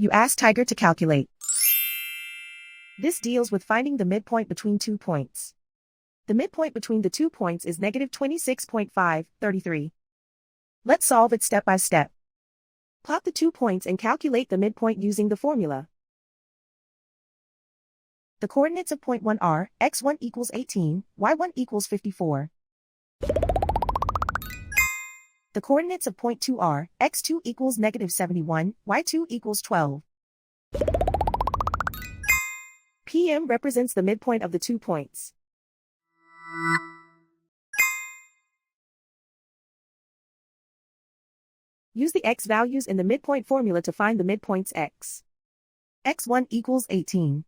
You ask Tiger to calculate. This deals with finding the midpoint between 2 points. The midpoint between the 2 points is negative 26.533. Let's solve it step by step. Plot the 2 points and calculate the midpoint using the formula. The coordinates of point 1 are x1 equals 18, y1 equals 54. The coordinates of point 2 are x2 equals negative 71, y2 equals 12. PM represents the midpoint of the 2 points. Use the x values in the midpoint formula to find the midpoints x. x1 equals 18.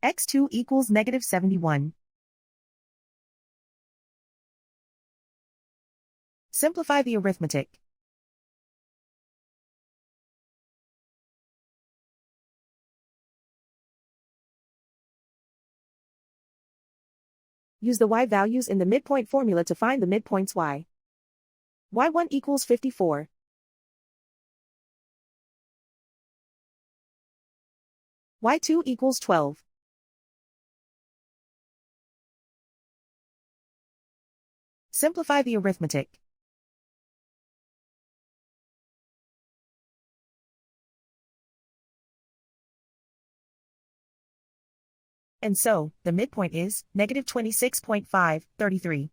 x2 equals negative 71. Simplify the arithmetic. Use the y values in the midpoint formula to find the midpoints y. y1 equals 54. y2 equals 12. Simplify the arithmetic. And so, the midpoint is negative 26.533.